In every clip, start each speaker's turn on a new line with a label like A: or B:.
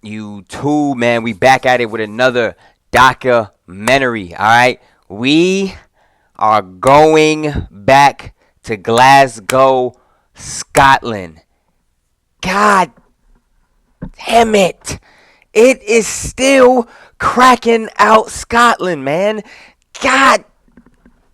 A: You too, man. We back at it with another documentary. All right, we are going back to Glasgow, Scotland. God damn it! It is still cracking out Scotland, man. God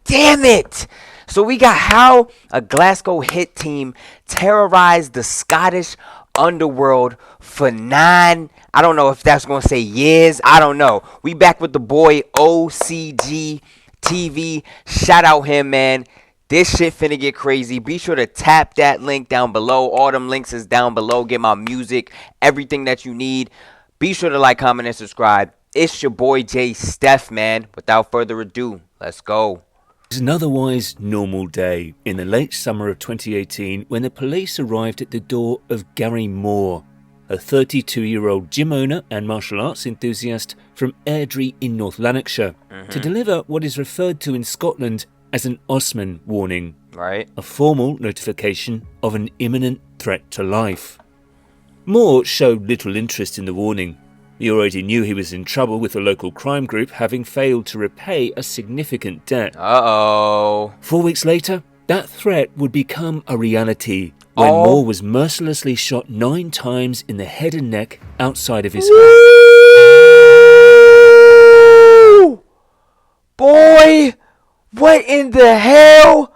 A: damn it! So we got how a Glasgow hit team terrorized the Scottish underworld for I don't know if that's going to say years. I don't know. We back with the boy OCG TV. Shout out him, man. This shit finna get crazy. Be sure to tap that link down below. All them links is down below. Get my music, everything that you need. Be sure to like, comment, and subscribe. It's your boy J Steph, man. Without further ado, let's go.
B: It was an otherwise normal day in the late summer of 2018 when the police arrived at the door of Gary Moore, a 32-year-old gym owner and martial arts enthusiast from Airdrie in North Lanarkshire, to deliver what is referred to in Scotland as an Osman warning, a formal notification of an imminent threat to life. Moore showed little interest in the warning. He already knew he was in trouble with a local crime group, having failed to repay a significant debt. 4 weeks later, that threat would become a reality when Moore was mercilessly shot 9 times in the head and neck outside of his home.
A: Boy, what in the hell?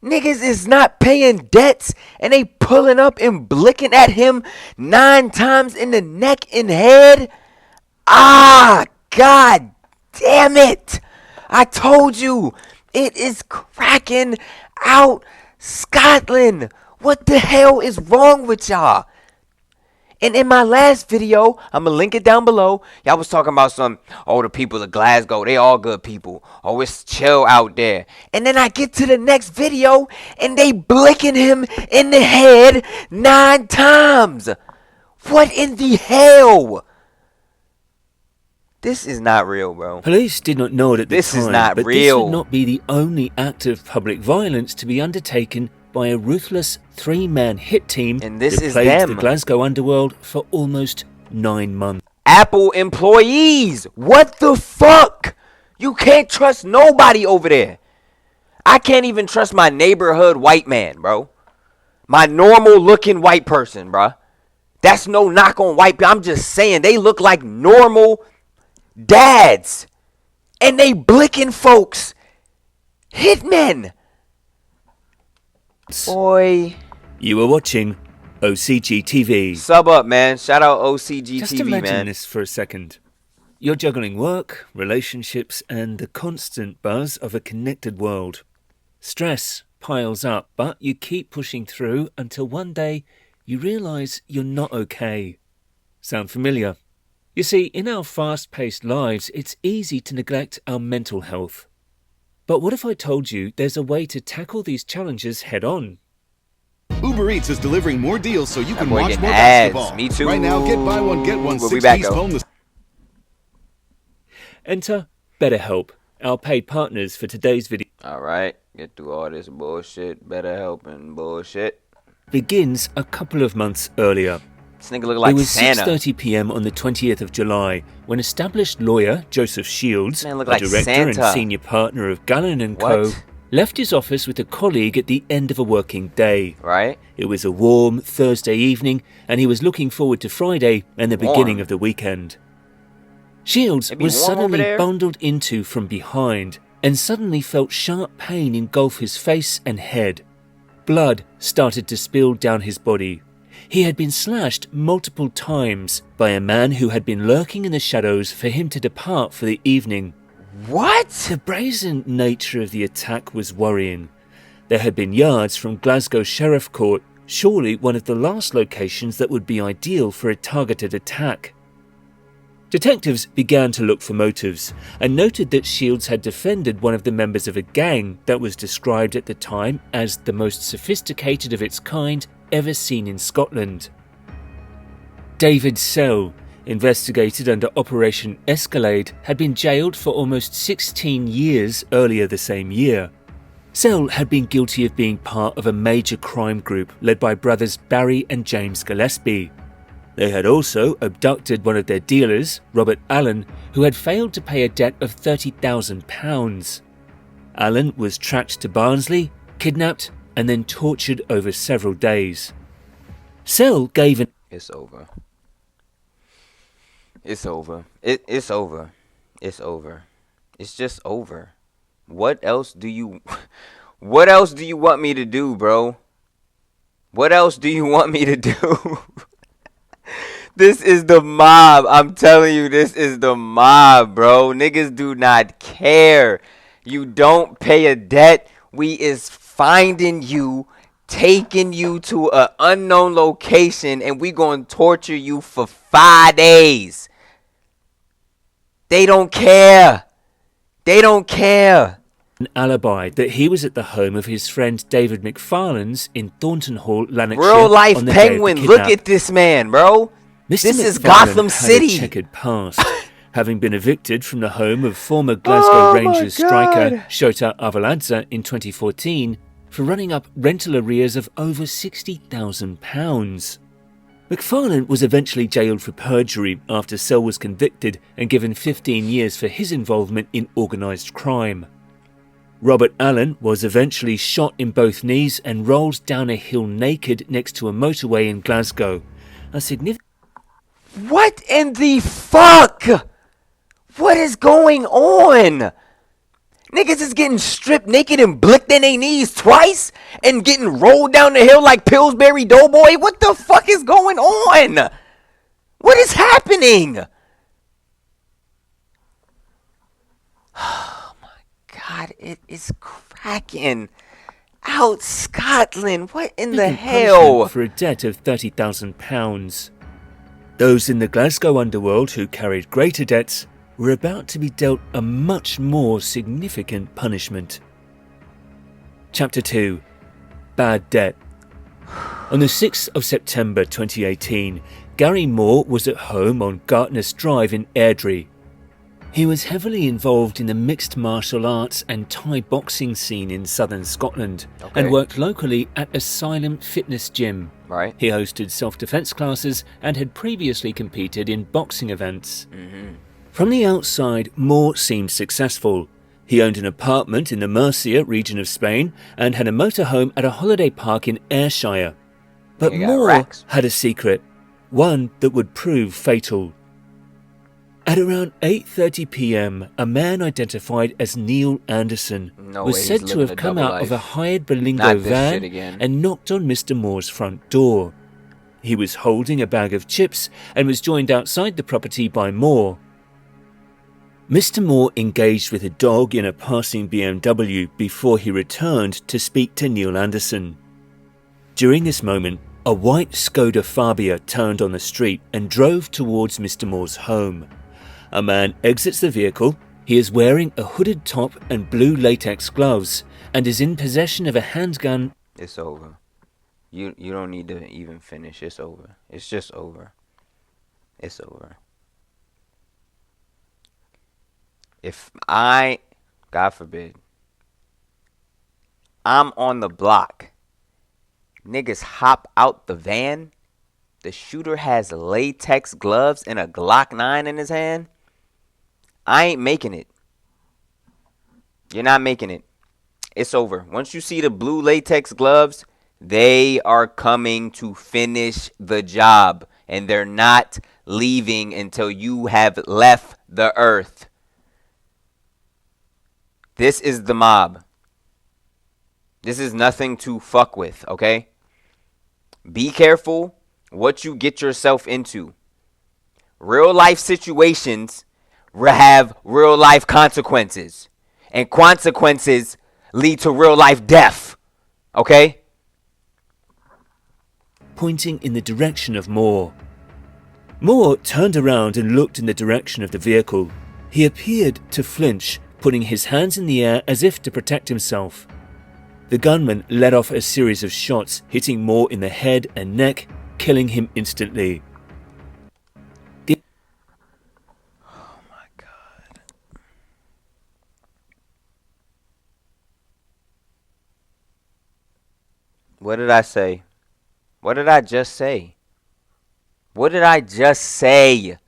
A: Niggas is not paying debts and they pulling up and blicking at him 9 times in the neck and head. God damn it. I told you, it is cracking out Scotland. What the hell is wrong with y'all? And in my last video, I'm going to link it down below. Y'all was talking about the people of Glasgow, they all good people. Oh, it's chill out there. And then I get to the next video, and they blicking him in the head 9 times. What in the hell? This is not real, bro.
B: Police did not know it at the time.
A: This is not
B: but
A: real.
B: This would not be the only act of public violence to be undertaken by a ruthless 3-man hit team
A: and this
B: that
A: is
B: plagued
A: them.
B: the Glasgow underworld for almost 9 months.
A: Apple employees, what the fuck? You can't trust nobody over there. I can't even trust my neighborhood white man, bro. My normal looking white person, bro. That's no knock on white people. I'm just saying they look like normal dads. And they blicking folks. Hitmen. Boy.
B: You were watching OCG TV.
A: Sub up, man. Shout out OCG
B: Just
A: TV,
B: imagine
A: man.
B: this for a second. You're juggling work, relationships, and the constant buzz of a connected world. Stress piles up, but you keep pushing through until one day you realise you're not okay. Sound familiar? You see, in our fast-paced lives, it's easy to neglect our mental health. But what if I told you there's a way to tackle these challenges head-on?
C: Uber Eats is delivering more deals so you can watch more
A: ads.
C: basketball.
A: Me too.
C: Right now, get buy one, get one,
A: We'll be
C: 6-piece
A: back,
C: boneless.
B: Enter BetterHelp, our paid partners for today's video.
A: Alright, get through all this bullshit, better help and bullshit.
B: Begins a couple of months earlier.
A: This nigga look like
B: it was
A: Santa.
B: 6:30 p.m. on the 20th of July when established lawyer Joseph Shields,
A: Man, look
B: a
A: like
B: director
A: Santa.
B: and senior partner of Gallen & Co.,
A: What?
B: left his office with a colleague at the end of a working day.
A: Right?
B: It was a warm Thursday evening and he was looking forward to Friday and the beginning of the weekend. Shields
A: It be
B: was
A: warm over
B: suddenly
A: there?
B: bundled into from behind and suddenly felt sharp pain engulf his face and head. Blood started to spill down his body. He had been slashed multiple times by a man who had been lurking in the shadows for him to depart for the evening.
A: What?
B: The brazen nature of the attack was worrying. There had been yards from Glasgow Sheriff Court, surely one of the last locations that would be ideal for a targeted attack. Detectives began to look for motives and noted that Shields had defended one of the members of a gang that was described at the time as the most sophisticated of its kind ever seen in Scotland. David Sell, investigated under Operation Escalade, had been jailed for almost 16 years earlier the same year. Sell had been guilty of being part of a major crime group led by brothers Barry and James Gillespie. They had also abducted one of their dealers, Robert Allen, who had failed to pay a debt of £30,000. Allen was tracked to Barnsley, kidnapped, and then tortured over several days. Sell gave an...
A: It's over. It's over. It's over. It's over. It's just over. What else do you want me to do, bro? What else do you want me to do? This is the mob. I'm telling you, this is the mob, bro. Niggas do not care. You don't pay a debt, we is finding you, taking you to an unknown location, and we gonna torture you for 5 days. They don't care. They don't care.
B: An alibi that he was at the home of his friend David McFarlane's in Thornton Hall, Lanarkshire.
A: Real life
B: on the day of the
A: penguin.
B: kidnap.
A: Look at this man, bro.
B: Mr.
A: This is
B: McFarlane
A: Gotham
B: had
A: City.
B: A checkered past, having been evicted from the home of former Glasgow Rangers striker Shota Arveladze in 2014 for running up rental arrears of over £60,000. McFarlane was eventually jailed for perjury after Sell was convicted and given 15 years for his involvement in organised crime. Robert Allen was eventually shot in both knees and rolled down a hill naked next to a motorway in Glasgow. A significant...
A: What in the fuck? What is going on? Niggas is getting stripped naked and blicked in their knees twice and getting rolled down the hill like Pillsbury Doughboy. What the fuck is going on? What is happening? Oh my God, it is cracking out Scotland. What in the hell?
B: For a debt of £30,000. Those in the Glasgow underworld who carried greater debts were about to be dealt a much more significant punishment. Chapter 2. Bad Debt. On the 6th of September 2018, Gary Moore was at home on Gartness Drive in Airdrie. He was heavily involved in the mixed martial arts and Thai boxing scene in southern Scotland and worked locally at a silent fitness gym.
A: Right.
B: He hosted self-defense classes and had previously competed in boxing events. From the outside, Moore seemed successful. He owned an apartment in the Murcia region of Spain and had a motorhome at a holiday park in Ayrshire. But Moore had a secret, one that would prove fatal. At around 8:30 p.m, a man identified as Neil Anderson was said to have come out of a hired Berlingo van and knocked on Mr. Moore's front door. He was holding a bag of chips and was joined outside the property by Moore. Mr. Moore engaged with a dog in a passing BMW before he returned to speak to Neil Anderson. During this moment, a white Skoda Fabia turned on the street and drove towards Mr. Moore's home. A man exits the vehicle. He is wearing a hooded top and blue latex gloves and is in possession of a handgun.
A: It's over. You don't need to even finish. It's over. It's just over. It's over. If I, God forbid, I'm on the block, niggas hop out the van, the shooter has latex gloves and a Glock 9 in his hand, I ain't making it. You're not making it. It's over. Once you see the blue latex gloves, they are coming to finish the job. And they're not leaving until you have left the earth. This is the mob. This is nothing to fuck with, okay? Be careful what you get yourself into. Real life situations have real life consequences. And consequences lead to real life death. Okay?
B: Pointing in the direction of Moore. Moore turned around and looked in the direction of the vehicle. He appeared to flinch, putting his hands in the air as if to protect himself. The gunman let off a series of shots, hitting Moore in the head and neck, killing him instantly.
A: Oh my God. What did I say? What did I just say? What did I just say?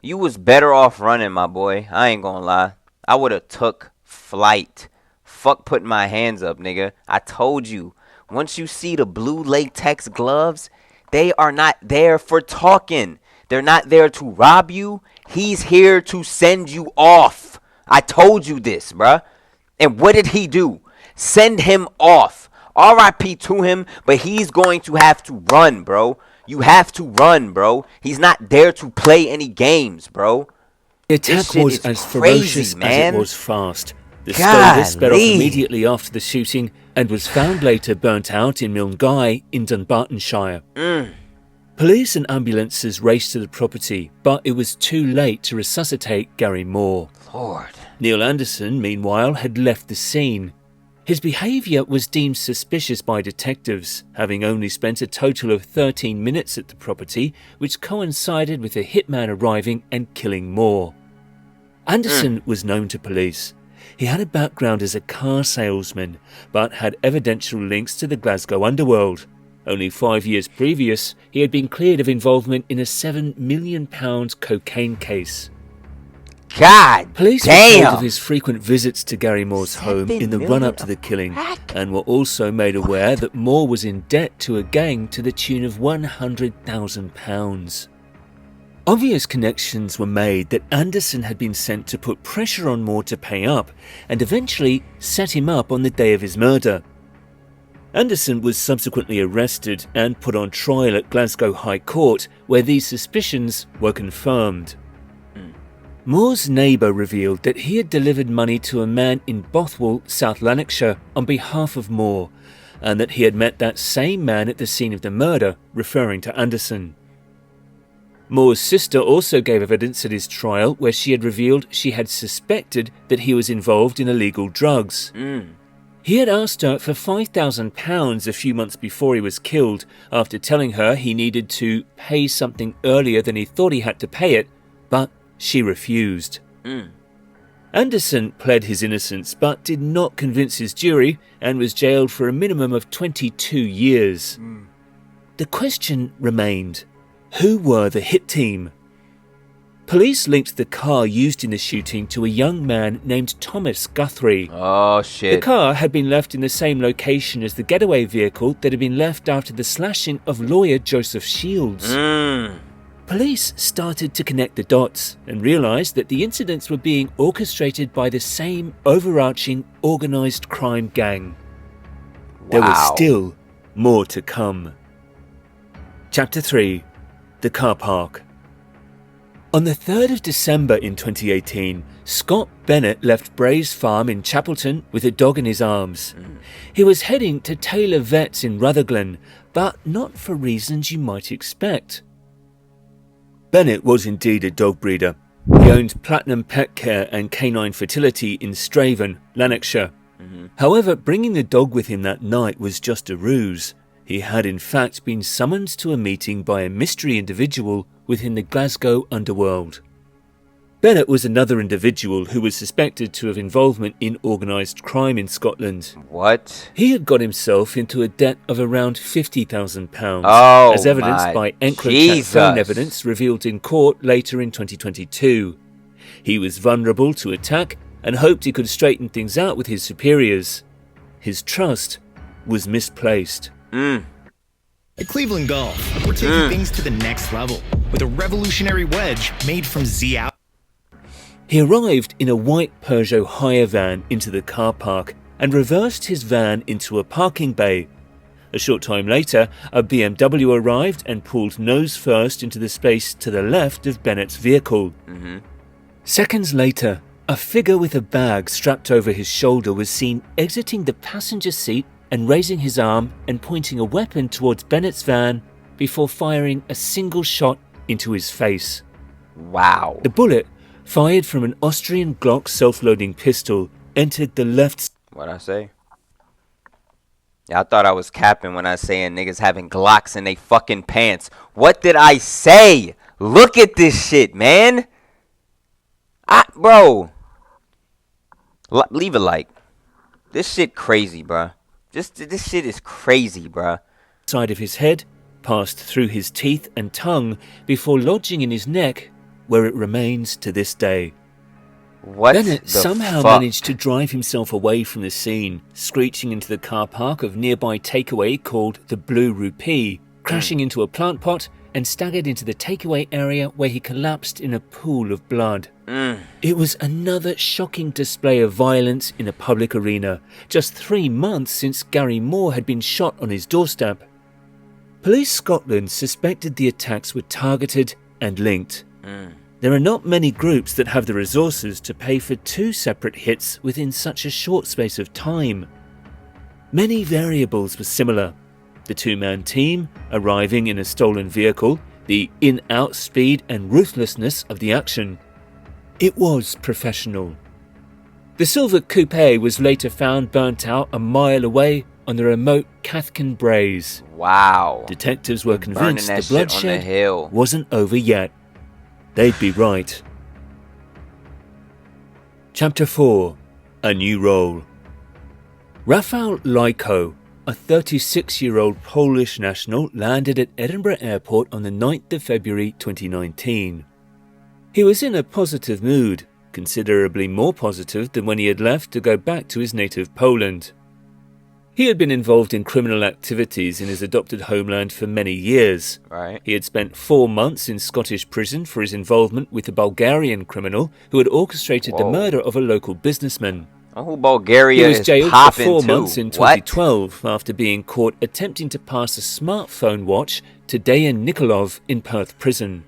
A: You was better off running, my boy. I ain't gonna lie. I would have took flight. Fuck putting my hands up, nigga. I told you. Once you see the blue latex gloves, they are not there for talking. They're not there to rob you. He's here to send you off. I told you this, bruh. And what did he do? Send him off. RIP to him, but he's going to have to run, bro. You have to run, bro. He's not there to play any games, bro.
B: The attack was as ferocious as it was fast. The stover sped off immediately after the shooting and was found later burnt out in Milngavie in Dunbartonshire. Police and ambulances raced to the property, but it was too late to resuscitate Gary Moore.
A: Lord.
B: Neil Anderson, meanwhile, had left the scene. His behaviour was deemed suspicious by detectives, having only spent a total of 13 minutes at the property, which coincided with a hitman arriving and killing Moore. Anderson was known to police. He had a background as a car salesman, but had evidential links to the Glasgow underworld. Only 5 years previous, he had been cleared of involvement in a £7 million cocaine case.
A: God
B: Police were told of his frequent visits to Gary Moore's home in the run-up to the killing, and were also made aware that Moore was in debt to a gang to the tune of £100,000. Obvious connections were made that Anderson had been sent to put pressure on Moore to pay up, and eventually set him up on the day of his murder. Anderson was subsequently arrested and put on trial at Glasgow High Court, where these suspicions were confirmed. Moore's neighbour revealed that he had delivered money to a man in Bothwell, South Lanarkshire, on behalf of Moore, and that he had met that same man at the scene of the murder, referring to Anderson. Moore's sister also gave evidence at his trial where she had revealed she had suspected that he was involved in illegal drugs. He had asked her for £5,000 a few months before he was killed, after telling her he needed to pay something earlier than he thought he had to pay it, but she refused. Anderson pled his innocence but did not convince his jury and was jailed for a minimum of 22 years. The question remained, who were the hit team? Police linked the car used in the shooting to a young man named Thomas Guthrie.
A: Oh, shit.
B: The car had been left in the same location as the getaway vehicle that had been left after the slashing of lawyer Joseph Shields. Police started to connect the dots and realised that the incidents were being orchestrated by the same overarching organised crime gang. There was still more to come. Chapter 3. The Car Park. On the 3rd of December in 2018, Scott Bennett left Bray's farm in Chapelton with a dog in his arms. He was heading to Taylor Vets in Rutherglen, but not for reasons you might expect. Bennett was indeed a dog breeder. He owned Platinum Pet Care and Canine Fertility in Straven, Lanarkshire. However, bringing the dog with him that night was just a ruse. He had in fact been summoned to a meeting by a mystery individual within the Glasgow underworld. Bennett was another individual who was suspected to have involvement in organised crime in Scotland.
A: What?
B: He had got himself into a debt of around £50,000, as evidenced by EncroChat phone evidence revealed in court later in 2022. He was vulnerable to attack and hoped he could straighten things out with his superiors. His trust was misplaced.
C: At Cleveland Golf, we're taking things to the next level with a revolutionary wedge made from Z-Out.
B: He arrived in a white Peugeot hire van into the car park and reversed his van into a parking bay. A short time later, a BMW arrived and pulled nose first into the space to the left of Bennett's vehicle. Seconds later, a figure with a bag strapped over his shoulder was seen exiting the passenger seat and raising his arm and pointing a weapon towards Bennett's van before firing a single shot into his face.
A: Wow.
B: The bullet, fired from an Austrian Glock self-loading pistol, entered the left...
A: What'd I say? Yeah, I thought I was capping when I was saying niggas having Glocks in they fucking pants. What did I say? Look at this shit, man. Bro. Leave a like. This shit crazy, bruh. This shit is crazy, bruh.
B: Side of his head, passed through his teeth and tongue before lodging in his neck, where it remains to this day.
A: What
B: Bennett
A: the
B: somehow
A: fuck?
B: managed to drive himself away from the scene, screeching into the car park of nearby takeaway called the Blue Rupee, crashing into a plant pot, and staggered into the takeaway area where he collapsed in a pool of blood. It was another shocking display of violence in a public arena, just 3 months since Gary Moore had been shot on his doorstep. Police Scotland suspected the attacks were targeted and linked. There are not many groups that have the resources to pay for 2 separate hits within such a short space of time. Many variables were similar. The 2-man team arriving in a stolen vehicle, the in-out speed and ruthlessness of the action. It was professional. The silver coupe was later found burnt out a mile away on the remote Cathkin Braes.
A: Wow.
B: Detectives were convinced
A: Burning
B: the
A: that shit on the
B: bloodshed
A: hill.
B: wasn't over yet. They'd be right. Chapter 4. A New Role. Rafal Lyko, a 36-year-old Polish national, landed at Edinburgh Airport on the 9th of February 2019. He was in a positive mood, considerably more positive than when he had left to go back to his native Poland. He had been involved in criminal activities in his adopted homeland for many years.
A: Right.
B: He had spent 4 months in Scottish prison for his involvement with a Bulgarian criminal who had orchestrated the murder of a local businessman.
A: Oh, Bulgaria
B: He was
A: is
B: jailed for
A: popping
B: 4
A: too.
B: months in
A: What?
B: 2012 after being caught attempting to pass a smartphone watch to Dejan Nikolov in Perth prison.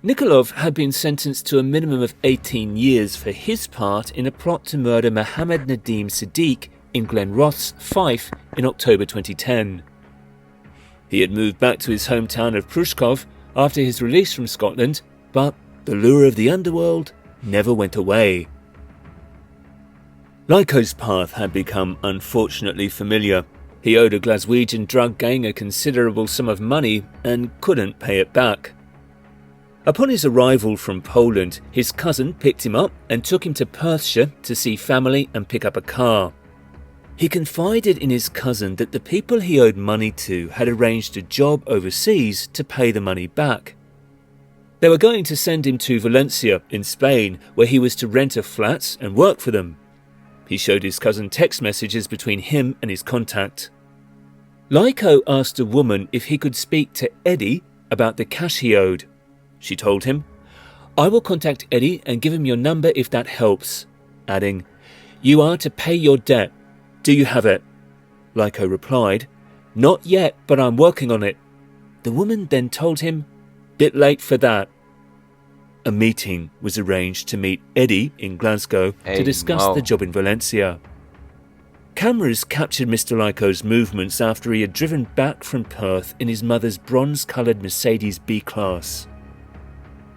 B: Nikolov had been sentenced to a minimum of 18 years for his part in a plot to murder Mohammed Nadim Siddiq in Glenrothes, Fife, in October 2010. He had moved back to his hometown of Prushkov after his release from Scotland, but the lure of the underworld never went away. Lyko's path had become unfortunately familiar. He owed a Glaswegian drug gang a considerable sum of money and couldn't pay it back. Upon his arrival from Poland, his cousin picked him up and took him to Perthshire to see family and pick up a car. He confided in his cousin that the people he owed money to had arranged a job overseas to pay the money back. They were going to send him to Valencia in Spain, where he was to rent a flat and work for them. He showed his cousin text messages between him and his contact. Lyko asked a woman if he could speak to Eddie about the cash he owed. She told him, "I will contact Eddie and give him your number if that helps," adding, "You are to pay your debt. Do you have it?" Lyko replied, "Not yet, but I'm working on it." The woman then told him, "Bit late for that." A meeting was arranged to meet Eddie in Glasgow to discuss the job in Valencia. Cameras captured Mr. Lyko's movements after he had driven back from Perth in his mother's bronze-coloured Mercedes B-Class.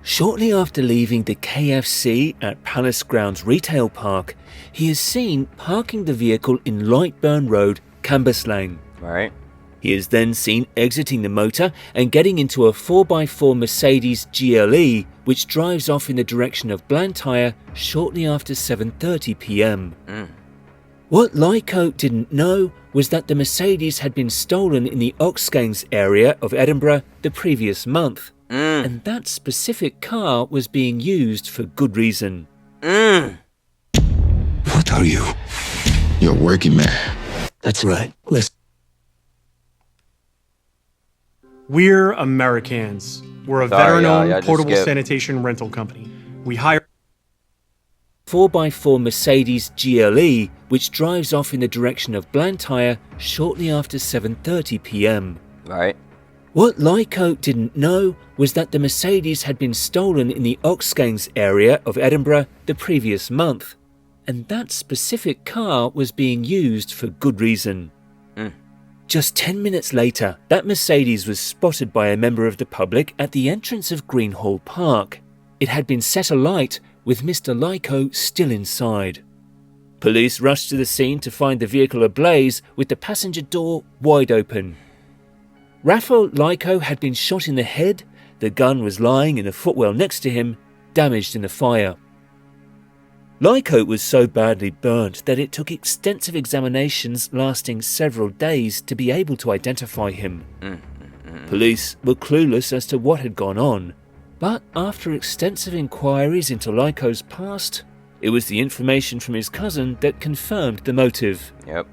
B: Shortly after leaving the KFC at Palace Grounds Retail Park, he is seen parking the vehicle in Lightburn Road, Cambuslang.
A: Right.
B: He is then seen exiting the motor and getting into a 4x4 Mercedes GLE, which drives off in the direction of Blantyre shortly after 7:30 p.m. What Lyko didn't know was that the Mercedes had been stolen in the Oxgangs area of Edinburgh the previous month, and that specific car was being used for good reason.
D: What are you? You're a working man.
B: That's right. Listen.
E: We're Americans. We're a
A: Sorry,
E: veteran-owned
A: y'all just
E: portable
A: skip.
E: sanitation rental company. We hire
B: 4x4 Mercedes GLE, which drives off in the direction of Blantyre shortly after 7:30 p.m.
A: Right.
B: What Lyko didn't know was that the Mercedes had been stolen in the Oxgangs area of Edinburgh the previous month, and that specific car was being used for good reason. Just 10 minutes later, that Mercedes was spotted by a member of the public at the entrance of Greenhall Park. It had been set alight, with Mr. Lyko still inside. Police rushed to the scene to find the vehicle ablaze, with the passenger door wide open. Rafal Lyko had been shot in the head. The gun was lying in a footwell next to him, damaged in the fire. Lyko was so badly burnt that it took extensive examinations lasting several days to be able to identify him. Police were clueless as to what had gone on, but after extensive inquiries into Lyko's past, it was the information from his cousin that confirmed the motive.
A: Yep.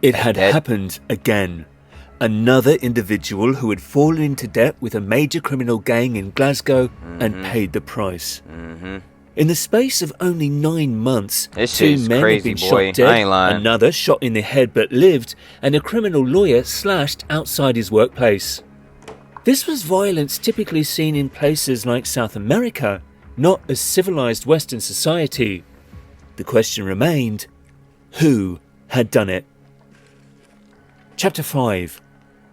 B: It had happened again. Another individual who had fallen into debt with a major criminal gang in Glasgow and paid the price. In the space of only 9 months,
A: This
B: 2
A: shit's
B: men
A: crazy,
B: had been
A: boy.
B: shot dead,
A: I ain't lying.
B: another shot in the head but lived, and a criminal lawyer slashed outside his workplace. This was violence typically seen in places like South America, not a civilized Western society. The question remained, who had done it? Chapter 5.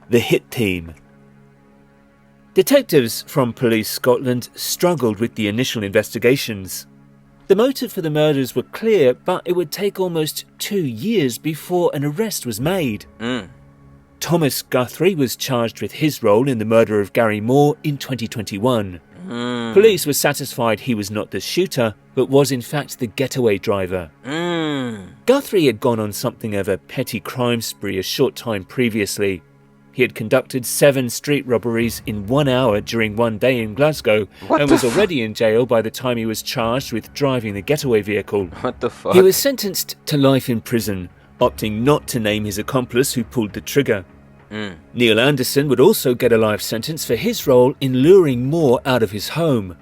B: The Hit Team. Detectives from Police Scotland struggled with the initial investigations. The motive for the murders were clear, but it would take almost 2 years before an arrest was made. Thomas Guthrie was charged with his role in the murder of Gary Moore in 2021. Police were satisfied he was not the shooter, but was in fact the getaway driver. Guthrie had gone on something of a petty crime spree a short time previously. He had conducted 7 street robberies in 1 hour during one day in Glasgow and was already in jail by the time he was charged with driving the getaway vehicle.
A: What the fuck?
B: He was sentenced to life in prison, opting not to name his accomplice who pulled the trigger. Neil Anderson would also get a life sentence for his role in luring Moore out of his home.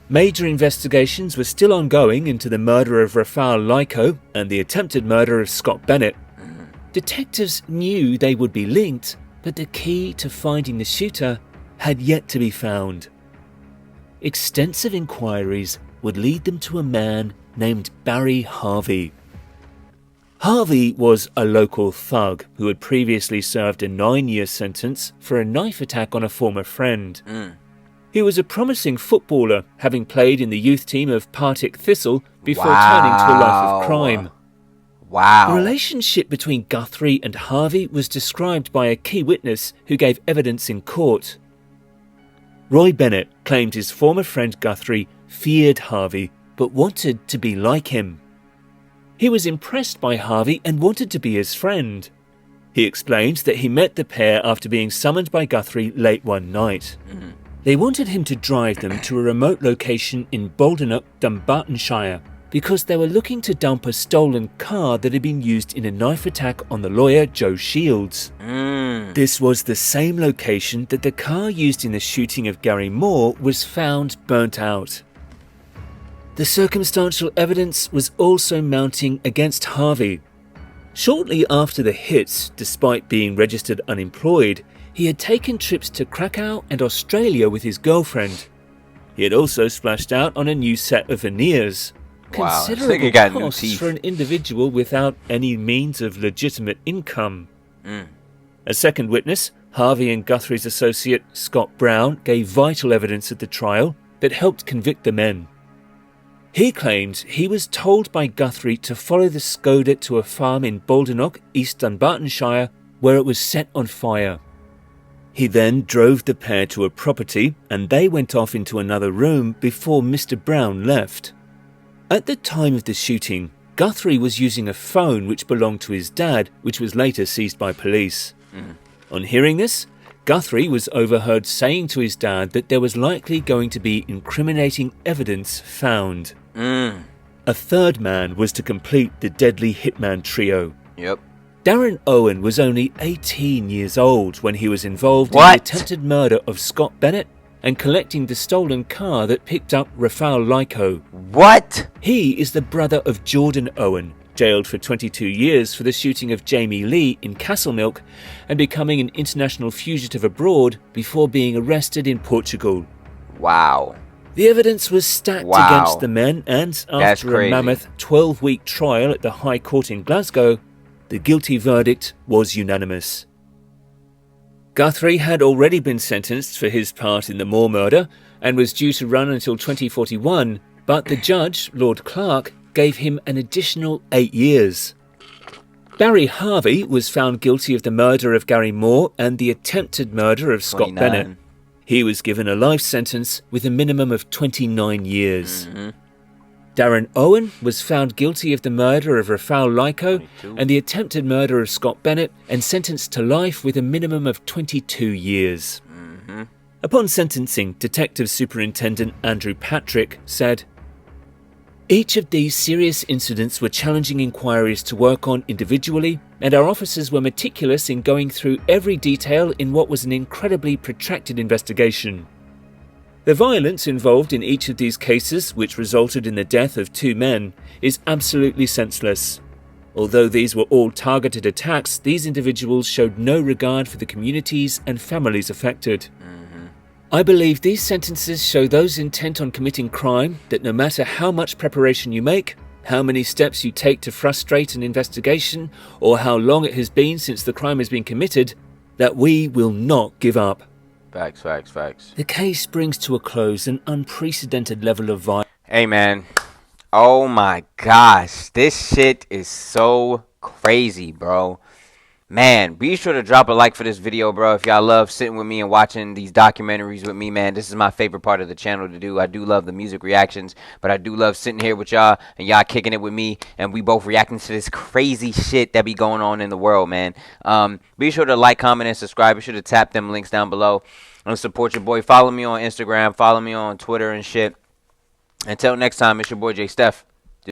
B: Major investigations were still ongoing into the murder of Rafal Lyko and the attempted murder of Scott Bennett. Detectives knew they would be linked, but the key to finding the shooter had yet to be found. Extensive inquiries would lead them to a man named Barry Harvey. Harvey was a local thug who had previously served a 9-year sentence for a knife attack on a former friend. He was a promising footballer, having played in the youth team of Partick Thistle before turning to a life of crime.
A: Wow.
B: The relationship between Guthrie and Harvey was described by a key witness who gave evidence in court. Roy Bennett claimed his former friend Guthrie feared Harvey but wanted to be like him. He was impressed by Harvey and wanted to be his friend. He explained that he met the pair after being summoned by Guthrie late one night. They wanted him to drive them to a remote location in Baldonock, Dumbartonshire, because they were looking to dump a stolen car that had been used in a knife attack on the lawyer Joe Shields. This was the same location that the car used in the shooting of Gary Moore was found burnt out. The circumstantial evidence was also mounting against Harvey. Shortly after the hits, despite being registered unemployed, he had taken trips to Krakow and Australia with his girlfriend. He had also splashed out on a new set of veneers.
A: Wow, this
B: Considerable
A: nigga got new
B: costs
A: teeth.
B: for an individual without any means of legitimate income. A second witness, Harvey and Guthrie's associate Scott Brown, gave vital evidence at the trial that helped convict the men. He claimed he was told by Guthrie to follow the Skoda to a farm in Baldonock, East Dunbartonshire, where it was set on fire. He then drove the pair to a property and they went off into another room before Mr. Brown left. At the time of the shooting, Guthrie was using a phone which belonged to his dad, which was later seized by police. On hearing this, Guthrie was overheard saying to his dad that there was likely going to be incriminating evidence found. A third man was to complete the deadly hitman trio.
A: Yep.
B: Darren Owen was only 18 years old when he was involved in
A: What?
B: the attempted murder of Scott Bennett and collecting the stolen car that picked up Rafal Lyko.
A: What?
B: He is the brother of Jordan Owen, jailed for 22 years for the shooting of Jamie Lee in Castlemilk and becoming an international fugitive abroad before being arrested in Portugal.
A: Wow.
B: The evidence was stacked
A: Wow.
B: against the men and,
A: That's
B: after a
A: crazy.
B: mammoth 12-week trial at the High Court in Glasgow, the guilty verdict was unanimous. Guthrie had already been sentenced for his part in the Moore murder and was due to run until 2041, but the judge, Lord Clark, gave him an additional 8 years. Barry Harvey was found guilty of the murder of Gary Moore and the attempted murder of Scott
A: 29.
B: Darren Owen was found guilty of the murder of Rafal Lyko
A: 22.
B: and the attempted murder of Scott Bennett and sentenced to life with a minimum of 22 years. Upon sentencing, Detective Superintendent Andrew Patrick said, "Each of these serious incidents were challenging inquiries to work on individually, and our officers were meticulous in going through every detail in what was an incredibly protracted investigation. The violence involved in each of these cases, which resulted in the death of 2 men, is absolutely senseless. Although these were all targeted attacks, these individuals showed no regard for the communities and families affected. I believe these sentences show those intent on committing crime that no matter how much preparation you make, how many steps you take to frustrate an investigation, or how long it has been since the crime has been committed, that we will not give up."
A: Facts, facts, facts.
B: The case brings to a close an unprecedented level of violence.
A: Hey, man. Oh, my gosh. This shit is so crazy, bro. Man, be sure to drop a like for this video, bro. If y'all love sitting with me and watching these documentaries with me, man, this is my favorite part of the channel to do. I do love the music reactions, but I do love sitting here with y'all and y'all kicking it with me, and we both reacting to this crazy shit that be going on in the world, man. Be sure to like, comment, and subscribe. Be sure to tap them links down below and support your boy. Follow me on Instagram. Follow me on Twitter and shit. Until next time, it's your boy J Steph.